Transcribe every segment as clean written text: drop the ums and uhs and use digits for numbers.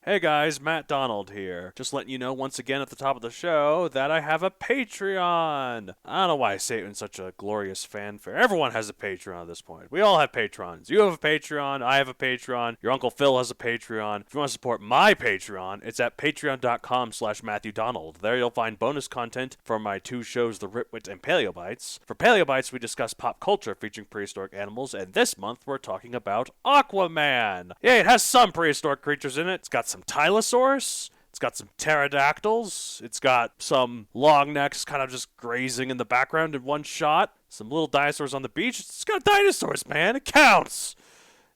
Hey guys, Matt Donald here. Just letting you know once again at the top of the show that I have a Patreon. I don't know why I say it in such a glorious fanfare. Everyone has a Patreon at this point. We all have Patrons. You have a Patreon, I have a Patreon, your Uncle Phil has a Patreon. If you want to support my Patreon, it's at patreon.com/Matthew Donald. There you'll find bonus content from my two shows, The Ritwit and Paleobites. For Paleobites, we discuss pop culture featuring prehistoric animals, and this month we're talking about Aquaman. Yeah, it has some prehistoric creatures in it. It's got some Tylosaurs. It's got some pterodactyls. It's got some long necks kind of just grazing in the background in one shot. Some little dinosaurs on the beach. It's got dinosaurs, man. It counts.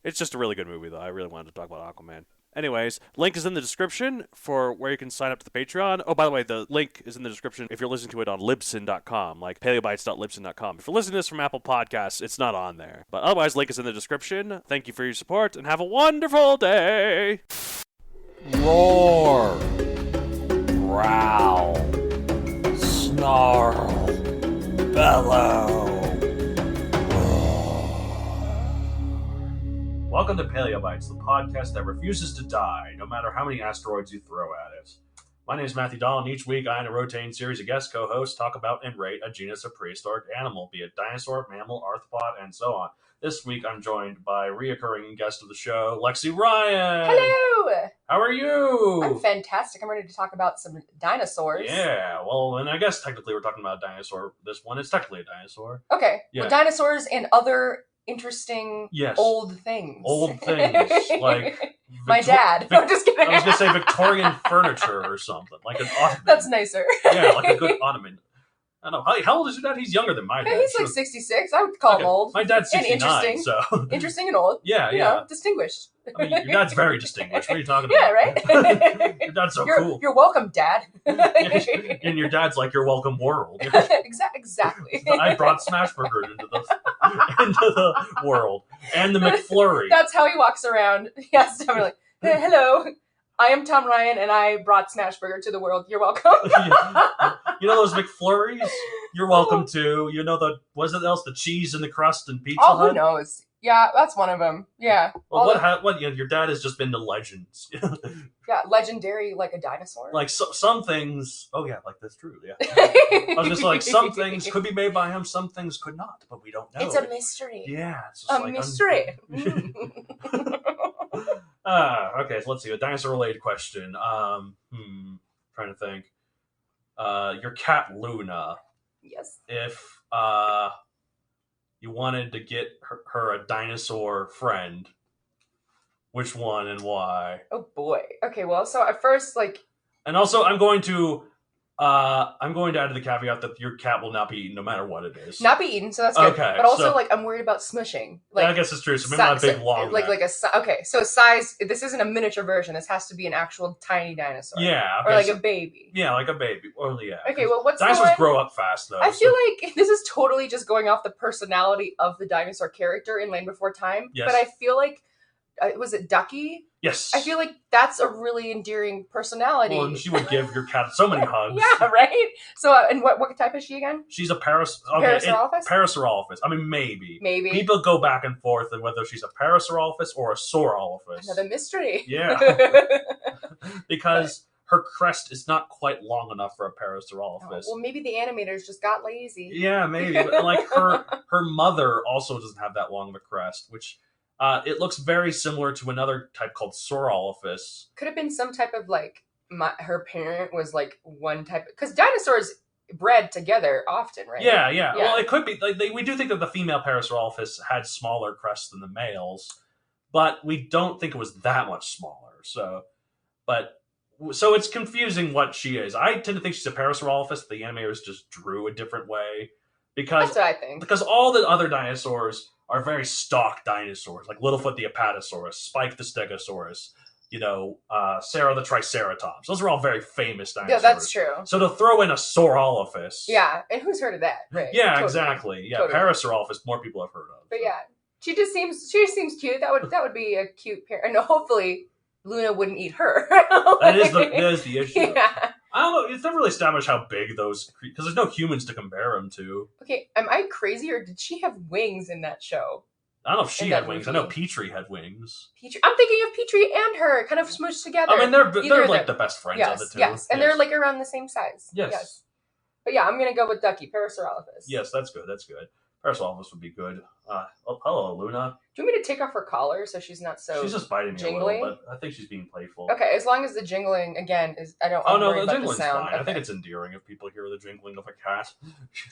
It's just a really good movie, though. I really wanted to talk about Aquaman. Anyways, link is in the description for where you can sign up to the Patreon. Oh, by the way, the link is in the description if you're listening to it on Libsyn.com, like paleobites.libsyn.com. If you're listening to this from Apple Podcasts, it's not on there. But otherwise, link is in the description. Thank you for your support, and have a wonderful day! Roar, growl, snarl, bellow. Welcome to Paleobites, the podcast that refuses to die, no matter how many asteroids you throw at it. My name is Matthew Donald, and each week I and a rotating series of guest co-hosts talk about and rate a genus of prehistoric animal, be it dinosaur, mammal, arthropod, and so on. This week I'm joined by reoccurring guest of the show, Lexi Ryan. Hello! How are you? I'm fantastic. I'm ready to talk about some dinosaurs. Yeah, well, and I guess technically we're talking about a dinosaur. This one is technically a dinosaur. Okay. Yeah. Well, dinosaurs and other interesting Yes. old things. Old things, like... My dad. I'm just kidding. I was going to say Victorian furniture or something, like an ottoman. That's nicer. Yeah, like a good ottoman. I don't know. How old is your dad? He's younger than my dad. Yeah, he's like 66. I would call him old. My dad's And 69, interesting. so... Interesting and old. Yeah, You yeah. know, distinguished. I mean, your dad's very distinguished. What are you talking Yeah, about? right? Your dad's so you're, cool. You're welcome, Dad. And your dad's like your welcome world. Exactly. I brought Smashburger into the world. And the McFlurry. That's how he walks around. Yes, definitely. Hey, hello. I am Tom Ryan, and I brought Smashburger to the world. You're welcome. You know those McFlurries? You're welcome to. You know the, what's it else? The cheese and the crust and Pizza Oh, Hut? who knows? Yeah, that's one of them. Yeah. Well, what, you know, your dad has just been to legends. Yeah, legendary like a dinosaur. Like some things, oh yeah, like that's true. Yeah, I was just like some things could be made by him, some things could not, but we don't know. It's a mystery. Yeah, it's just A like mystery. Okay, so let's see a dinosaur-related question. Trying to think. Your cat Luna. Yes. If you wanted to get her a dinosaur friend, which one and why? Oh boy. Okay. Well, so at first, like, And also, I'm going to add to the caveat that your cat will not be eaten no matter what it is. not be eaten, so that's good. Okay, But also, so- like, I'm worried about smushing. Like, Yeah, I guess it's true. So maybe not a big long like neck. okay. So size. This isn't a miniature version. This has to be an actual tiny dinosaur. Yeah, Or okay, like so- a baby. yeah, like a baby. Well, yeah. Okay. Well, what's the Dinosaurs one? grow up fast, though. I so- feel like this is totally just going off the personality of the dinosaur character in Land Before Time. Yes. But I feel like, was it Ducky? Yes. I feel like that's a really endearing personality. Well, and she would give your cat so many hugs. Yeah, right? So, and what type is she again? She's a Parasaurolophus? Parasaurolophus. I mean, maybe. Maybe. People go back and forth on whether she's a Parasaurolophus or a Saurolophus. Another mystery. Yeah. Because her crest is not quite long enough for a Parasaurolophus. Well, maybe the animators just got lazy. Yeah, maybe. But like her mother also doesn't have that long of a crest, which it looks very similar to another type called Saurolophus. Could have been some type of like, her parent was like one type, because dinosaurs bred together often, right? Yeah. Yeah. Well, it could be. Like we do think that the female Parasaurolophus had smaller crests than the males, but we don't think it was that much smaller. So it's confusing what she is. I tend to think she's a Parasaurolophus. The animators just drew a different way because That's what I think. because all the other dinosaurs are very stock dinosaurs, like Littlefoot the Apatosaurus, Spike the Stegosaurus, Sarah the Triceratops. Those are all very famous dinosaurs. Yeah, that's true. So to throw in a Saurolophus, Yeah, and who's heard of that? Right. yeah, Totally. exactly, yeah, Totally. Parasaurolophus, more people have heard of. But yeah, she just seems cute. That would be a cute pair. And hopefully Luna wouldn't eat her. that is the issue. Yeah. I don't know. It's never really established how big those, because there's no humans to compare them to. Okay, am I crazy or did she have wings in that show? I don't know if she in had that wings. I movie. know Petrie had wings. Petrie. I'm thinking of Petrie and her kind of smooshed together. I mean, they're Either like of the them. best friends Yes, of the two. yes, and they're like around the same size. Yes. But yeah, I'm gonna go with Ducky, Parasaurolophus. Yes, that's good. That's good. Parasaurolophus would be good. Hello, Luna. Do you want me to take off her collar so she's not so She's just biting me jingly? a little, but I think she's being playful. Okay, as long as the jingling again is, I don't. Oh I'm no, worried the about jingling's sound. fine. I Okay. think it's endearing if people hear the jingling of a cat.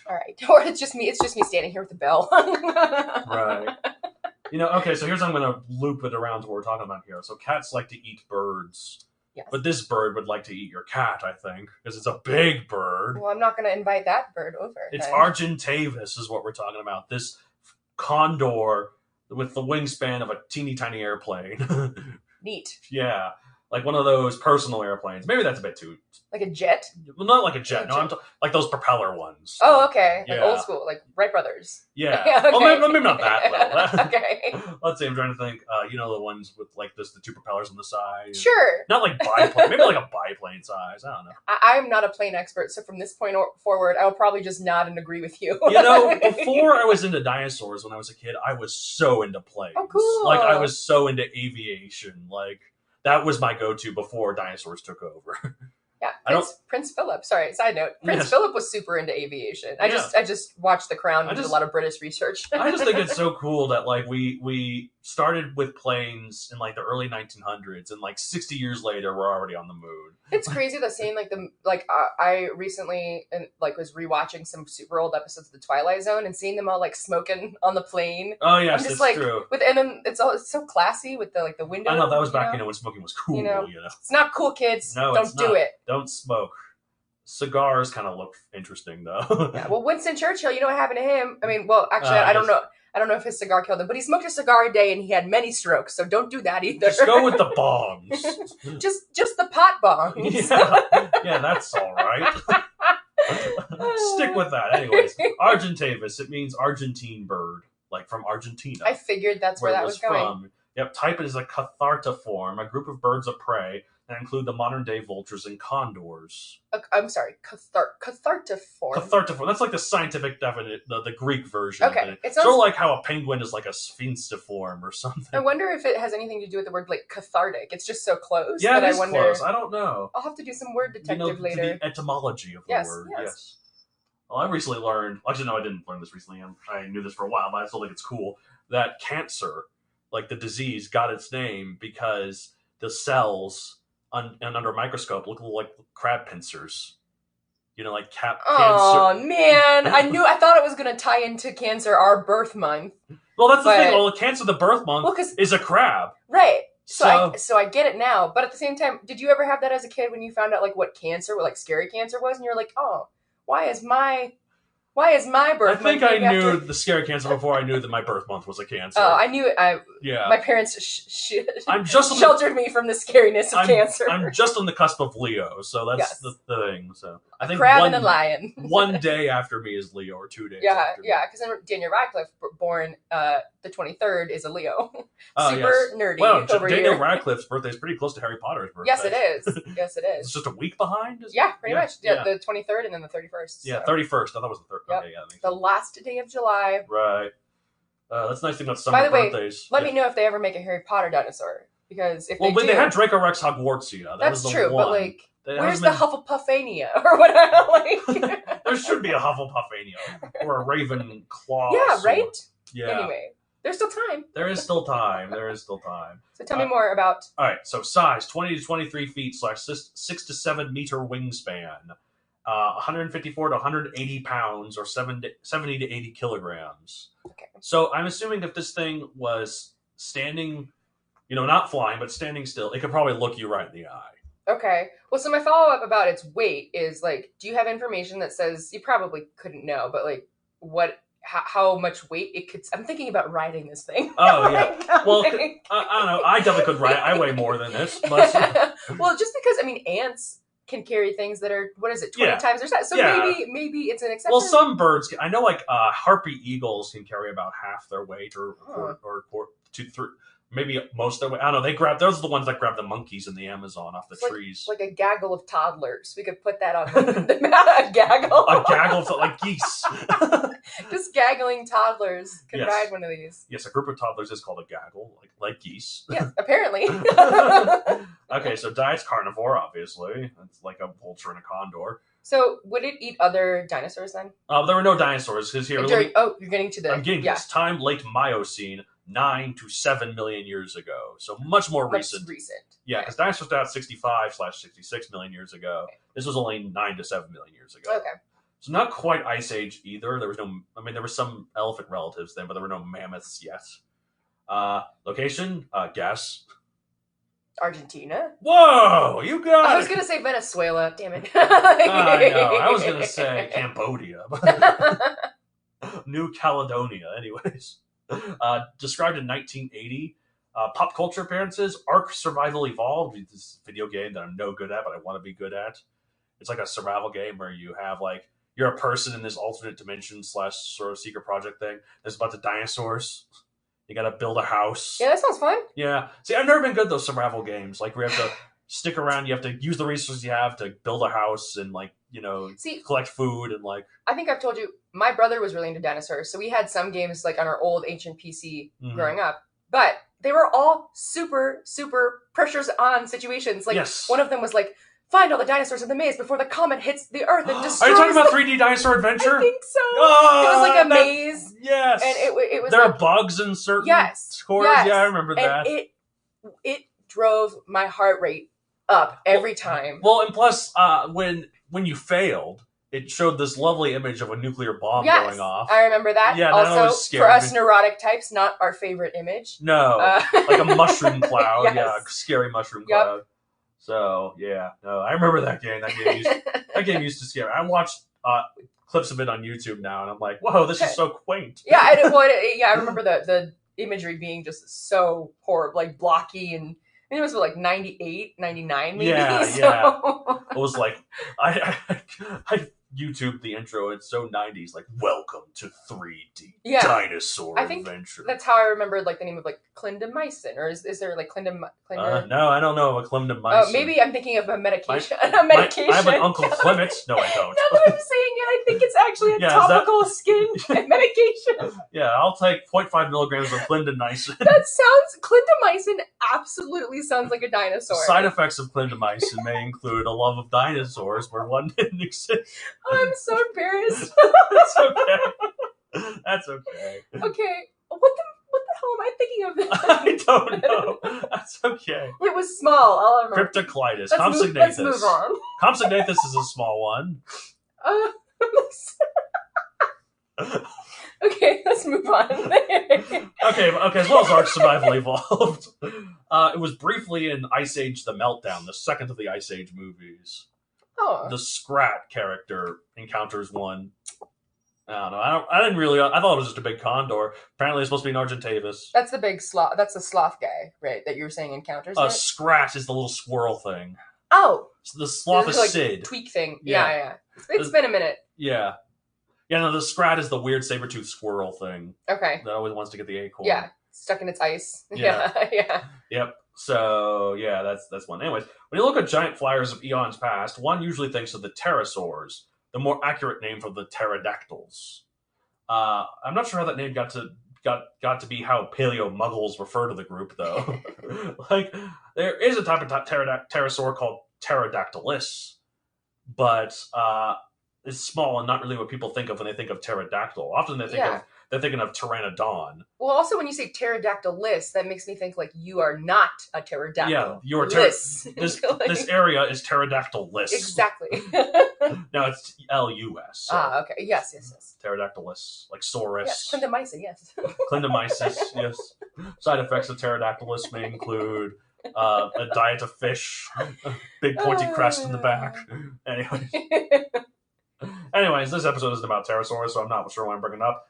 All right, or it's just me. It's just me standing here with the bell. Right. Okay, so here's how I'm going to loop it around to what we're talking about here. So cats like to eat birds. Yes. But this bird would like to eat your cat, I think, because it's a big bird. Well, I'm not going to invite that bird over. It's then. Argentavis is what we're talking about. This condor with the wingspan of a teeny tiny airplane. Neat. Yeah, like one of those personal airplanes. Maybe that's a bit too... Like a jet? Well, not like a jet. No, I'm like those propeller ones. Oh, okay. Like Yeah. old school, like Wright Brothers. Yeah. Okay. Well, maybe not that little. Okay. Let's see, I'm trying to think. The ones with like the two propellers on the side. Sure. Not like biplane. Maybe like a biplane size. I don't know. I'm not a plane expert, so from this point forward, I'll probably just nod and agree with you. Before I was into dinosaurs when I was a kid, I was so into planes. Oh, cool. Like, I was so into aviation. Like, that was my go-to before dinosaurs took over. Yeah, Prince Philip. Sorry, side note. Prince Philip was super into aviation. I just watched The Crown and did a lot of British research. I just think it's so cool that like we started with planes in like the early 1900s, and like 60 years later we're already on the moon. It's crazy that seeing I recently was rewatching some super old episodes of The Twilight Zone and seeing them all like smoking on the plane. Oh yes, I'm just it's true. And then it's so classy with the window. I know that was back when smoking was cool. It's not cool, kids. No, don't do it. Don't smoke. Cigars kind of look interesting though. Yeah. Well, Winston Churchill, you know what happened to him? I mean, well, actually, I don't know. I don't know if his cigar killed him, but he smoked a cigar a day and he had many strokes. So don't do that either. Just go with the bongs. just the pot bongs. Yeah, that's all right. Stick with that. Anyways, Argentavis. It means Argentine bird, like from Argentina. I figured that's where that was going. From. Yep. Type is a cathartiform, a group of birds of prey that include the modern-day vultures and condors. I'm sorry, cathartiform. Cathartiform. That's like the scientific the Greek version. Okay, of it. It sounds sort of like how a penguin is like a sphinxiform or something. I wonder if it has anything to do with the word like cathartic. It's just so close. Yeah, that it is I wonder. close. I don't know. I'll have to do some word detective later. The etymology of the word. Yes. Well, I recently learned. Actually, no, I didn't learn this recently. I knew this for a while, but I still think it's cool that cancer, like the disease, got its name because the cells under a microscope look like crab pincers. Like cancer. Oh man, I thought it was gonna tie into Cancer, our birth month. Well, that's the thing. Well, Cancer, the birth month, is a crab, right? So I get it now. But at the same time, did you ever have that as a kid when you found out like what cancer, like scary cancer was, and you're like, oh, why is my birth? I think I knew the scary cancer before I knew that my birth month was a cancer. Oh, I knew it. Yeah. My parents I'm just sheltered me from the scariness of cancer. I'm just on the cusp of Leo, so that's the thing. So I think crab and a lion. One day after me is Leo, or 2 days. After me. Because Daniel Radcliffe, born the 23rd, is a Leo. Oh, Super nerdy. Well, over Daniel here. Radcliffe's birthday is pretty close to Harry Potter's birthday. Yes, it is. Yes, it is. It's just a week behind. Yeah, pretty much. Yeah, the 23rd and then the 31st. Yeah, 31st. I thought it was the 3rd. Yep. Okay, yeah. The last day of July. Right. That's nice thing about summer By the way, birthdays. let me know if they ever make a Harry Potter dinosaur. Because if they do... they had Draco Rex Hogwartsia. That's true, one. but like... Where's the Hufflepuffania or whatever? Like, there should be a Hufflepuffania or a Ravenclaw. Yeah, right. Yeah. Anyway, there's still time. There is still time. So tell me more about. All right. So size 20 to 23 feet / 6 to 7 meter wingspan, 154 to 180 pounds or 70 to 80 kilograms. Okay. So I'm assuming if this thing was standing, not flying but standing still, it could probably look you right in the eye. Okay. Well, so my follow-up about its weight is, like, do you have information that says, you probably couldn't know, but, like, how much weight it could... I'm thinking about riding this thing. Oh, yeah. Well, I don't know. I definitely could ride. I weigh more than this. But... Well, just because, ants can carry things that are, 20 times their size. So maybe it's an exception. Well, some birds... I know, like, harpy eagles can carry about half their weight or maybe most of the way. I don't know. Those are the ones that grab the monkeys in the Amazon off the trees. Like a gaggle of toddlers. We could put that on the map. A gaggle. A gaggle of like geese. Just gaggling toddlers could ride one of these. Yes, a group of toddlers is called a gaggle, like geese. Yeah, apparently. Okay, so diet's carnivore, obviously. It's like a vulture and a condor. So would it eat other dinosaurs then? There were no dinosaurs because here. You're getting to the. I'm getting to this time, late Miocene, 9 to 7 million years ago. So much more recent. Yeah, because dinosaurs died 65/66 million years ago. Okay. This was only 9 to 7 million years ago. Okay. So not quite Ice Age either. There was no. I mean, there were some elephant relatives then, but there were no mammoths yet. Location? Guess. Argentina. Whoa, you got it. I was gonna say Venezuela. Damn it. I know. I was gonna say Cambodia. New Caledonia. Anyways, described in 1980. Pop culture appearances. Ark Survival Evolved. This video game that I'm no good at, but I want to be good at. It's like a survival game where you have like you're a person in this alternate dimension / sort of secret project thing. There's a bunch of dinosaurs. You gotta build a house. Yeah, that sounds fun. Yeah. See, I've never been good at those survival games. Like, we have to stick around. You have to use the resources you have to build a house and, like, collect food and, like... I think I've told you, my brother was really into dinosaurs. So we had some games, like, on our old ancient PC growing up. But they were all super, super pressures on situations. Like, one of them was, like, find all the dinosaurs in the maze before the comet hits the Earth and destroys. Are you talking about 3D Dinosaur Adventure? I think so. It was like a maze. Yes. And it was there are bugs in certain scores. Yes. Yeah, I remember that. And it drove my heart rate up every time. Well, and plus, when you failed, it showed this lovely image of a nuclear bomb going off. I remember that. Yeah, also, that was scary. For us neurotic types, not our favorite image. No, like a mushroom cloud. Yes. Yeah, scary mushroom cloud. So no, I remember that game. That game used to scare me. I watched clips of it on YouTube now, and I'm like, whoa, this is so quaint. Yeah, I remember the imagery being just so horrible, like blocky, and it was like 98, 99 maybe. Yeah, so. yeah. It was like I YouTube the intro. It's so 90s, like welcome to 3D dinosaur adventure. That's how I remembered like the name of like clindamycin, or is there like clindamycin? No, I don't know of a clindamycin. Oh, maybe I'm thinking of a medication. I have an Uncle Clement. No, I don't. Now that I'm saying it, I think it's actually a topical skin medication. Yeah, I'll take 0.5 milligrams of clindamycin. Clindamycin absolutely sounds like a dinosaur. Side effects of clindamycin may include a love of dinosaurs where one didn't exist. Oh, I'm so embarrassed. That's okay. That's okay. Okay, what the hell am I thinking of? I don't know. That's okay. It was small. I'll remember. Cryptoclitis. Compsognathus. Let's move on. Compsognathus is a small one. Okay, let's move on. Okay. As well as Ark Survival Evolved. It was briefly in Ice Age: The Meltdown, the second of the Ice Age movies. Oh. The Scrat character encounters one. I don't know. I didn't really. I thought it was just a big condor. Apparently, it's supposed to be an Argentavis. That's the big sloth. That's the sloth guy, right? That you were saying encounters. Scrat is the little squirrel thing. Oh. So the sloth is like Sid. Tweak thing. Yeah. It's been a minute. Yeah. Yeah. No, the Scrat is the weird saber-toothed squirrel thing. Okay. That always wants to get the acorn. Yeah. Stuck in its ice. Yeah. Yeah. Yep. So yeah, that's one. Anyways, when you look at giant flyers of eons past, one usually thinks of the Pterosaurs, the more accurate name for the pterodactyls. I'm not sure how that name got to be how paleo-muggles refer to the group, though. Like, there is a type of pterosaur called Pterodactylus, but it's small and not really what people think of when they think of pterodactyl. Often they're thinking of Pteranodon. Well, also when you say pterodactylus, that makes me think like you are not a pterodactyl. Yeah, you are this area is pterodactylus. Exactly. No, it's L-U-S. So. Okay. Yes. Pterodactylus, like Saurus. Yes, clindamycin, yes. Clindamycis, yes. Side effects of pterodactylus may include a diet of fish, a big pointy crest in the back. Anyways, this episode isn't about pterosaurs, so I'm not sure why I'm bringing it up.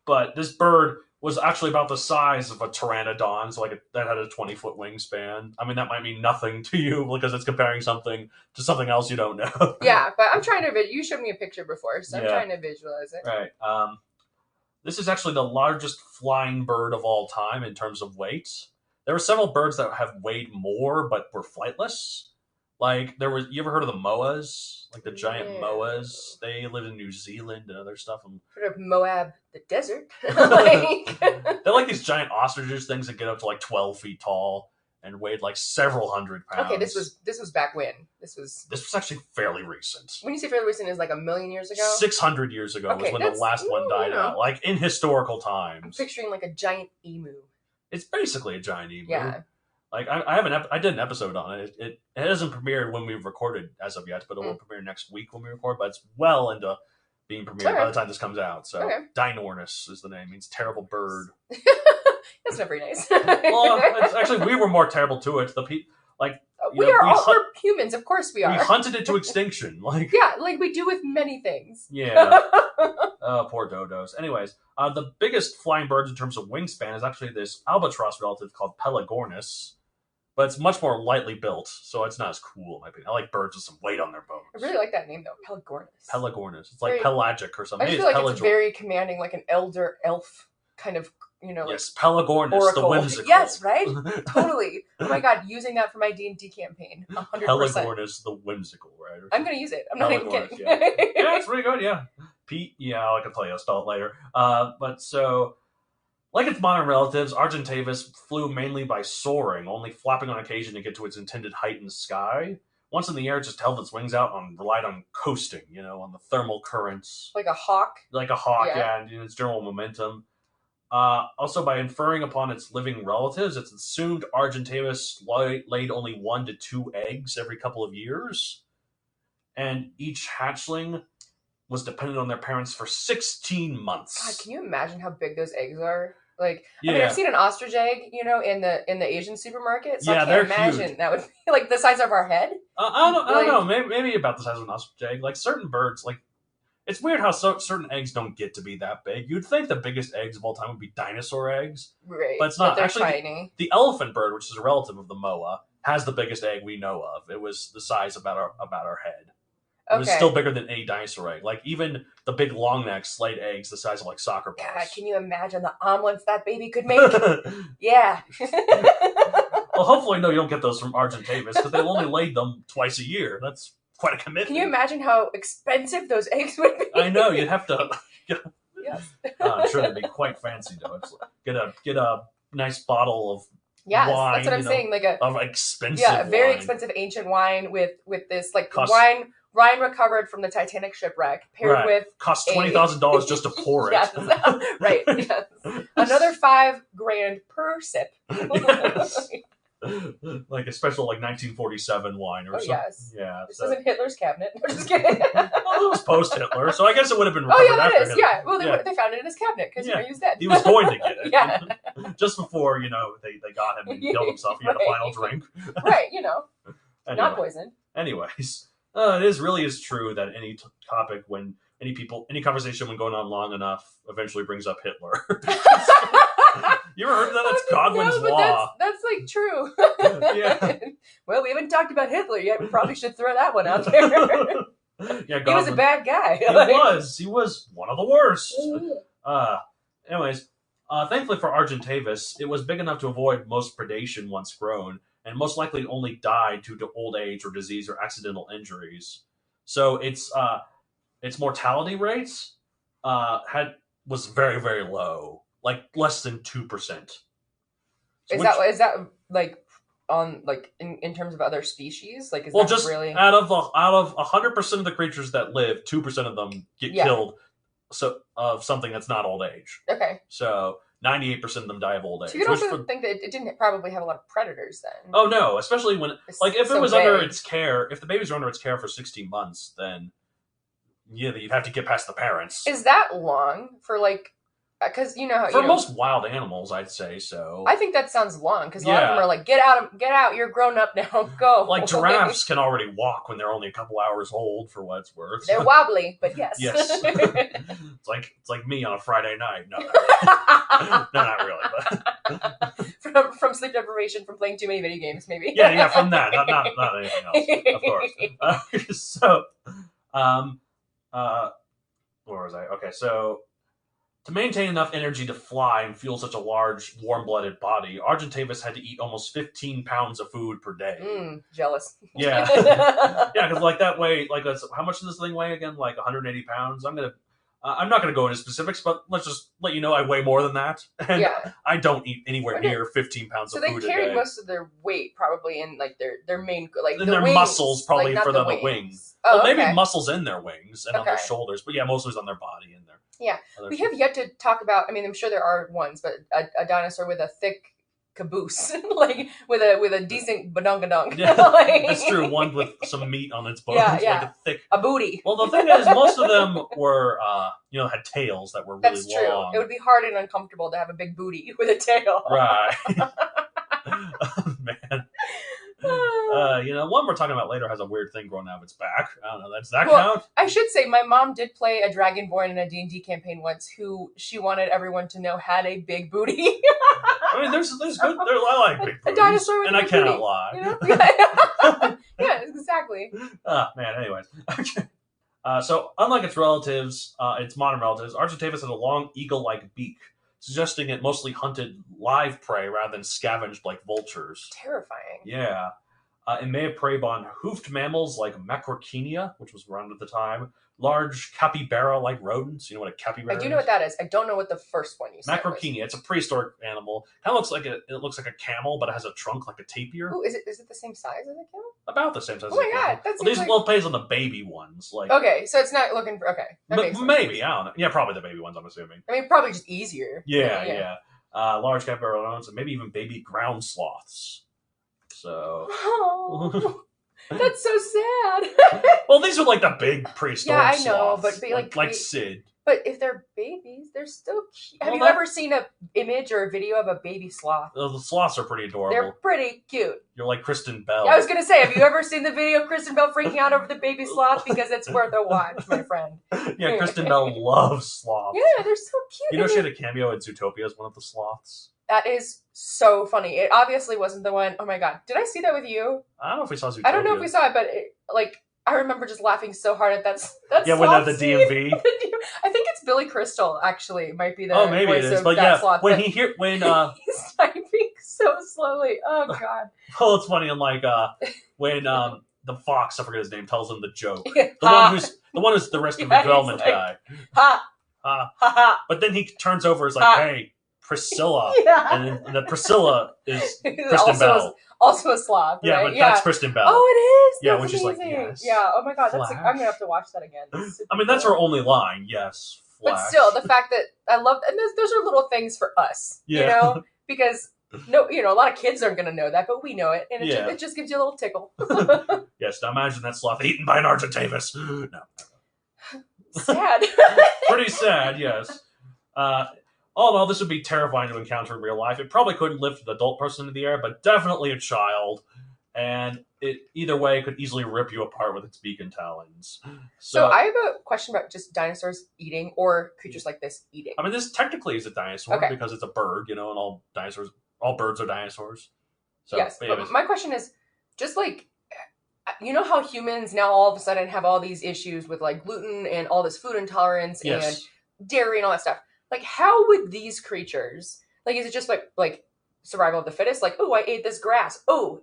But this bird was actually about the size of a pteranodon, so that had a 20-foot wingspan. I mean, that might mean nothing to you because it's comparing something to something else you don't know. Yeah, but I'm trying to. You showed me a picture before, so I'm trying to visualize it. Right. This is actually the largest flying bird of all time in terms of weight. There were several birds that have weighed more but were flightless. Like you ever heard of the moas? Like the giant moas? They live in New Zealand and other stuff. Heard of Moab, the desert? They're like these giant ostriches, things that get up to like 12 feet tall and weighed like several hundred pounds. Okay, this was back when? This was actually fairly recent. When you say fairly recent, is like 1,000,000 years ago? 600 years ago was when the last one died out. Like in historical times. I'm picturing like a giant emu. It's basically a giant emu. Yeah. Like I did an episode on it. It hasn't premiered when we've recorded as of yet, but it will premiere next week when we record. But it's well into being premiered by the time this comes out. So Dinornis is the name. It means terrible bird. That's not very nice. Well, it's actually we were more terrible to it. We're humans, of course we are. We hunted it to extinction. Like we do with many things. Yeah. Poor dodos. Anyways, the biggest flying birds in terms of wingspan is actually this albatross relative called Pelagornis, but it's much more lightly built, so it's not as cool in my opinion. I like birds with some weight on their bones. I really like that name though, Pelagornis. Pelagornis. It's like pelagic or something. I just feel like it's very commanding, like an elder elf kind of. Yes, Pelagornis, oracle. The whimsical. Yes, right? Totally. Oh my god, using that for my D&D campaign. 100%. Pelagornis, the whimsical, right? I'm going to use it. I'm not even kidding. Yeah, it's pretty good, yeah. Pete, I can tell you a stall later. But so, like its modern relatives, Argentavis flew mainly by soaring, only flapping on occasion to get to its intended height in the sky. Once in the air, it just held its wings out and relied on coasting, on the thermal currents. Like a hawk? Like a hawk, yeah and its general momentum. Also, by inferring upon its living relatives, it's assumed Argentavis laid only 1 to 2 eggs every couple of years. And each hatchling was dependent on their parents for 16 months. God, can you imagine how big those eggs are? Like, I mean, I've seen an ostrich egg, in the Asian supermarket. So I can't imagine huge. That would be like the size of our head. I don't know. Maybe about the size of an ostrich egg. Like certain birds, like it's weird how certain eggs don't get to be that big. You'd think the biggest eggs of all time would be dinosaur eggs, right? But it's not. But they're actually tiny. The elephant bird, which is a relative of the moa, has the biggest egg we know of. It was the size about our head. It was still bigger than any dinosaur egg. Like even the big long necks laid eggs the size of like soccer balls. God, can you imagine the omelets that baby could make? Yeah. Well, hopefully, no, you don't get those from Argentavis because they only laid them twice a year. That's quite a commitment. Can you imagine how expensive those eggs would be? I know you'd have to. Yes. I'm sure they'd be quite fancy though. Get a nice bottle of wine. That's what I'm saying. Like of expensive, very wine. Expensive ancient wine with this like wine recovered from the Titanic shipwreck, paired with costs $20,000 just to pour it. Yes, right. Yes. Another $5,000 per sip. Yes. Like a special 1947 wine or something. Yes. Yeah. This isn't Hitler's cabinet. I'm just kidding. Well, it was post-Hitler, so I guess it would have been recovered after it is. Hitler. Yeah. Well, they found it in his cabinet because he was dead. He was going to get it. Yeah. Just before they got him and killed himself. He had the final drink. Right. Anyway. Not poisoned. Anyways, it really is true that any topic when any conversation when going on long enough eventually brings up Hitler. You ever heard of that? That's Godwin's law. That's like true. Yeah. Well, we haven't talked about Hitler yet. We probably should throw that one out there. Yeah, Godwin, he was a bad guy. He was one of the worst. Anyways, thankfully for Argentavis, it was big enough to avoid most predation once grown, and most likely only died due to old age or disease or accidental injuries. So its mortality rates was very, very low. Like less than 2%. Is that like on like in terms of other species? Like just really out of 100% of the creatures that live, 2% of them get killed. So of something that's not old age. Okay. So 98% of them die of old age. So you also think that it didn't probably have a lot of predators then? Oh no, especially when if it was under its care, if the babies were under its care for 16 months, then you'd have to get past the parents. Is that long for like? Because most wild animals, I'd say so. I think that sounds long because a lot of them are like, get out, you're grown up now, go. Like giraffes can already walk when they're only a couple hours old, for what it's worth. They're wobbly, but yes. Yes. It's like me on a Friday night. No, not really. But from sleep deprivation from playing too many video games, maybe. Yeah, from that, not anything else, of course. Where was I? Okay, so. To maintain enough energy to fly and fuel such a large, warm-blooded body, Argentavis had to eat almost 15 pounds of food per day. Jealous. Yeah. Yeah, because like that way, like how much does this thing weigh again? Like 180 pounds? I'm not gonna go into specifics, but let's just let you know I weigh more than that. And Yeah. I don't eat anywhere near 15 pounds of food a day. So they carried most of their weight probably in like their main, like in the their wings, muscles, probably like, for not the wings. Oh, well, maybe okay. muscles in their wings and on their Okay. shoulders, but yeah, mostly it's on their body and their. Yeah, we have yet to talk about. I mean, I'm sure there are ones, but a dinosaur with a thick caboose, like with a decent badongadong. Yeah, like, that's true. One with some meat on its bones, Yeah, yeah. like a thick. a booty. Well, the thing is, most of them were, had tails that were really That's true. long. It would be hard and uncomfortable to have a big booty with a tail. Right. Oh, man. One we're talking about later has a weird thing growing out of its back. I don't know. Does that count? I should say my mom did play a Dragonborn in a D&D campaign once who she wanted everyone to know had a big booty. I mean, there's good. I like big booties. A dinosaur with and a I big cannot booty, lie. You know? Yeah, exactly. Man, anyways. Okay. So, unlike its relatives, its modern relatives, Argentavis had a long eagle-like beak, suggesting it mostly hunted live prey rather than scavenged like vultures. Terrifying. Yeah. It may have preyed on hoofed mammals like Macrauchenia, which was around at the time, large capybara-like rodents. You know what a capybara is? I do know what that is. I don't know what the first one you said was. Macrauchenia. It's a prehistoric animal. Kind of looks like a camel, but it has a trunk like a tapir. Ooh, is it the same size as a camel? About the same size. Oh my as a camel. god, that's Well, these plays on the baby ones, like. Okay, so it's not looking for. Okay, that makes sense. Maybe I don't know. Yeah, probably the baby ones. I'm assuming. I mean, probably just easier. Yeah. Large capybara rodents and maybe even baby ground sloths. So. Oh, that's so sad. Well, these are like the big prehistoric Yeah, I know, sloths, but like Sid. But if they're babies, they're still cute. Have Well, you ever seen an image or a video of a baby sloth? The sloths are pretty adorable. They're pretty cute. You're like Kristen Bell. I was gonna say, have you ever seen the video of Kristen Bell freaking out over the baby sloth? Because it's worth a watch, my friend. Yeah, Kristen Bell loves sloths. Yeah, they're so cute. You know she had a cameo in Zootopia as one of the sloths? That is so funny. It obviously wasn't the one. Oh my god, did I see that with you? I don't know if we saw Zootopia. I don't know if we saw it, but I remember just laughing so hard at that. Yeah, when they're the DMV. I think it's Billy Crystal. Actually, might be the maybe voice it is. of But that yeah, sloth, when but he's typing so slowly. Oh god. Oh, it's funny. And like when the fox, I forget his name, tells him the joke. The one who's the rest of the development like, guy. Ha ha ha. But then he turns over, is like, hey, Priscilla. Yeah. And the Priscilla is Kristen Bell. Also a sloth, yeah, right? but that's Kristen Bell. Oh, it is. Yeah, That's when she's like, amazing. yes. Yeah. Oh my god, Flash. I'm gonna have to watch that again. I mean, that's her only line. Yes, Flash. But still, the fact that I love, and those are little things for us, Yeah. you know, because a lot of kids aren't gonna know that, but we know it, and it just gives you a little tickle. Yes. Now imagine that sloth eaten by an Argentavis. No. Sad. Pretty sad. Yes. All in all, this would be terrifying to encounter in real life. It probably couldn't lift an adult person into the air, but definitely a child. And it either way could easily rip you apart with its beak and talons. So I have a question about just dinosaurs eating or creatures like this eating. I mean, this technically is a dinosaur Okay. because it's a bird, and all birds are dinosaurs. So, yes, but my question is just like, you know how humans now all of a sudden have all these issues with like gluten and all this food intolerance and dairy and all that stuff. Like, how would these creatures, like, is it just like survival of the fittest? Like, oh, I ate this grass. Oh,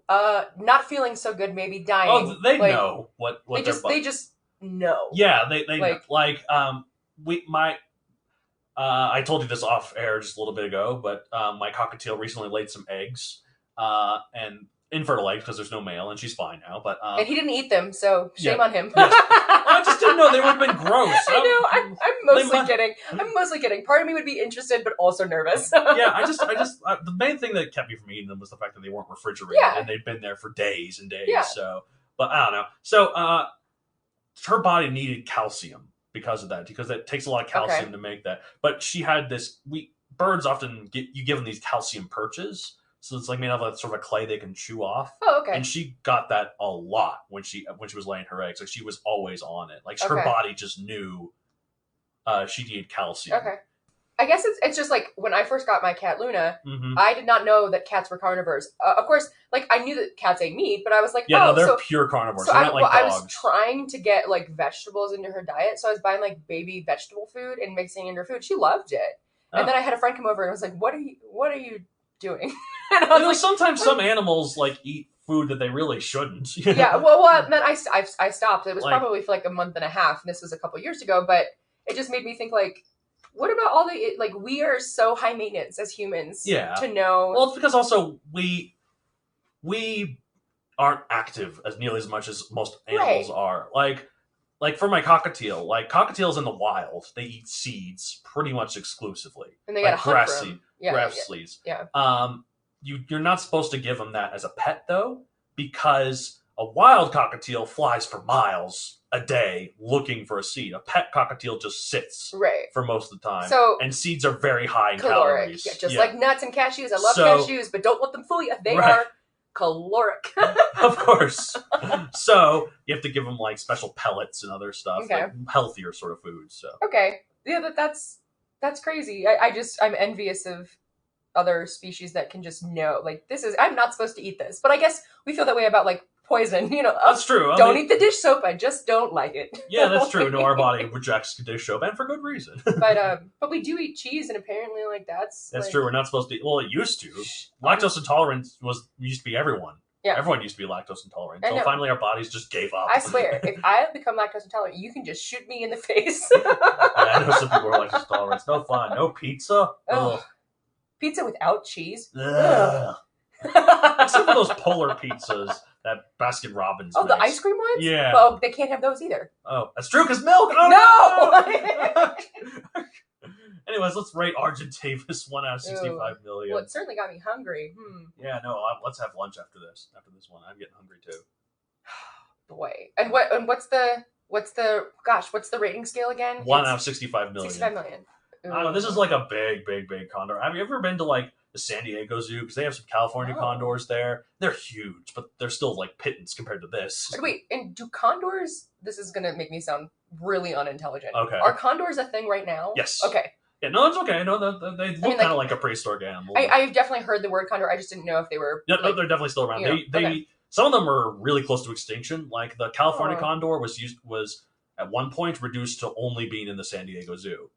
not feeling so good, maybe dying. Oh, they know what they just know. Yeah, they I told you this off air just a little bit ago, but my cockatiel recently laid some eggs, and infertile eggs because there's no male, and she's fine now. But and he didn't eat them, so shame on him. Yes. I just didn't know they would have been gross. I know. I'm mostly kidding. I'm mostly kidding. Part of me would be interested, but also nervous. Yeah, I just the main thing that kept me from eating them was the fact that they weren't refrigerated and they'd been there for days and days. Yeah. So, but I don't know. So, her body needed calcium because of that, because it takes a lot of calcium to make that. But she had this. Birds often give them these calcium perches. So it's like made out of sort of a clay they can chew off. Oh, okay. And she got that a lot when she was laying her eggs. Like she was always on it. Like her body just knew she needed calcium. Okay. I guess it's just like when I first got my cat Luna, Mm-hmm. I did not know that cats were carnivores. Of course, like I knew that cats ate meat, but I was like, Yeah, no, they're so pure carnivores. so They're not like I dogs. was trying to get like vegetables into her diet, so I was buying like baby vegetable food and mixing in her food. She loved it, and then I had a friend come over and I was like, "What are you doing?" And I was like, sometimes some animals like eat food that they really shouldn't. Yeah, well, then I stopped. It was probably for like a month and a half, and this was a couple years ago. But it just made me think like, what about all the like? We are so high maintenance as humans. Yeah. To know. Well, it's because also we aren't active as nearly as much as most animals are. Like for my cockatiel, like cockatiels in the wild, they eat seeds pretty much exclusively. And they got like grass seeds. Yeah. You're not supposed to give them that as a pet though, because a wild cockatiel flies for miles a day looking for a seed. A pet cockatiel just sits for most of the time. And seeds are very high in calories. Yeah, just like nuts and cashews. I love cashews, but don't let them fool you. They are caloric. Of course. So you have to give them like special pellets and other stuff, like healthier sort of foods. So yeah, that's crazy. I'm envious of other species that can just know, like, I'm not supposed to eat this, but I guess we feel that way about like poison. That's true. Don't eat the dish soap. I just don't like it. Yeah, that's true. No, our body rejects dish soap, and for good reason. But we do eat cheese, and apparently, like that's like, true. We're not supposed to. Well, it used to. Lactose intolerance used to be everyone. Yeah, everyone used to be lactose intolerant. So finally, our bodies just gave up. I swear, if I become lactose intolerant, you can just shoot me in the face. I know some people are lactose intolerant. No fun. No pizza. Ugh. Pizza without cheese. Ugh. Except for those polar pizzas that Baskin Robbins makes. The ice cream ones? Yeah. Well, they can't have those either. Oh, that's true, because milk! Oh, no! Anyways, let's rate Argentavis 1 out of 65 million. Well, it certainly got me hungry. Yeah, no, let's have lunch after this one. I'm getting hungry, too. Boy. And what's the rating scale again? 1 out of 65 million. 65 million. I don't know, this is like a big condor. Have you ever been to like the San Diego Zoo? Because they have some California condors there. They're huge, but they're still like pittance compared to this. Wait, and do condors, this is going to make me sound really unintelligent. Okay. Are condors a thing right now? Yes. Okay. Yeah, no, it's okay. No, they look kind of like a prehistoric animal. I've definitely heard the word condor. I just didn't know if they were... Yeah, no, they're definitely still around. Some of them are really close to extinction. Like the California condor was at one point reduced to only being in the San Diego Zoo.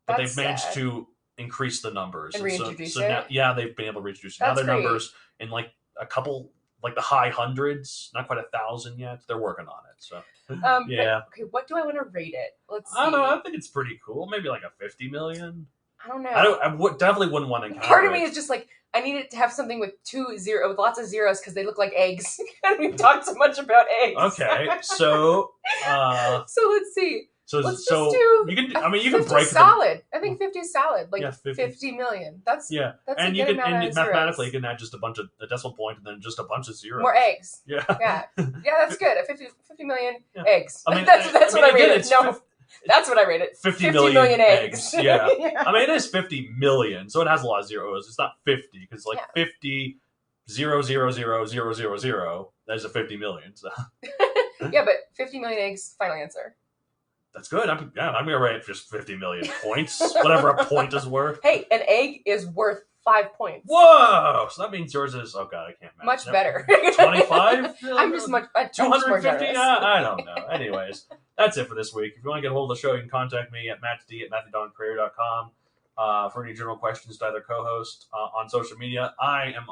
But they've managed to increase the numbers. And reintroduce it? Now, they've been able to reintroduce it. Now their numbers in like a couple, like the high hundreds, not quite 1,000 yet. They're working on it. So, yeah. Okay, what do I want to rate it? Let's see. I don't know. I think it's pretty cool. Maybe like a 50 million. I don't know. I definitely wouldn't want to encounter Part of me is just like, I need it to have something with with lots of zeros because they look like eggs. And we've talked so much about eggs. Okay, so... so let's see. So you can. I mean, you can break solid. I think 50 is solid. Like 50 million. That's and a you good can amount of mathematically zeros. you can add just a decimal point and then just a bunch of zeros. More eggs. Yeah. Yeah, that's good. 50 million eggs. I mean, that's what I rated. No, that's what I rated. 50 million eggs. Yeah. I mean, it is 50 million, so it has a lot of zeros. It's not 50 because 50 0 0 0 0 0 0. There's a 50 million. So. Yeah, but 50 million eggs. Final answer. That's good. I'm gonna rate just 50 million points, whatever a point is worth. Hey, an egg is worth 5 points. Whoa! So that means yours is I can't match. Much better. 25? I'm just much 250? I don't know. Anyways, that's it for this week. If you want to get a hold of the show, you can contact me at mattd@matthewdoncreator.com for any general questions to either co-host on social media. I am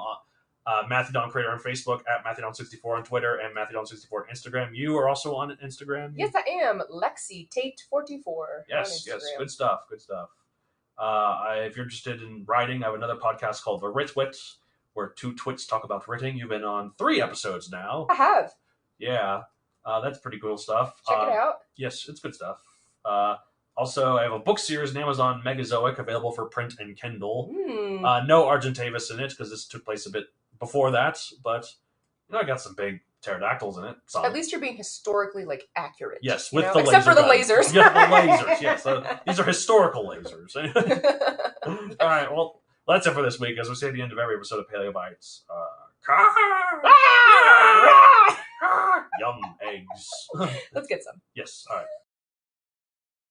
Matthew Don Creator on Facebook, at MatthewDon64 on Twitter, and MatthewDon64 on Instagram. You are also on Instagram? Yes, I am. Lexi Tate44. Yes, good stuff. If you're interested in writing, I have another podcast called The Writ Wit, where two twits talk about writing. You've been on 3 episodes now. I have. Yeah, that's pretty cool stuff. Check it out. Yes, it's good stuff. Also, I have a book series on Amazon, Megazoic, available for print and Kindle. No Argentavis in it, because this took place a bit before that, but I got some big pterodactyls in it. Some. At least you're being historically accurate. Yes, with the lasers. Except for the lasers. Yeah, the lasers. Yes, these are historical lasers. All right, well, that's it for this week. As we say at the end of every episode of Paleobites, yum eggs. Let's get some. Yes. All right.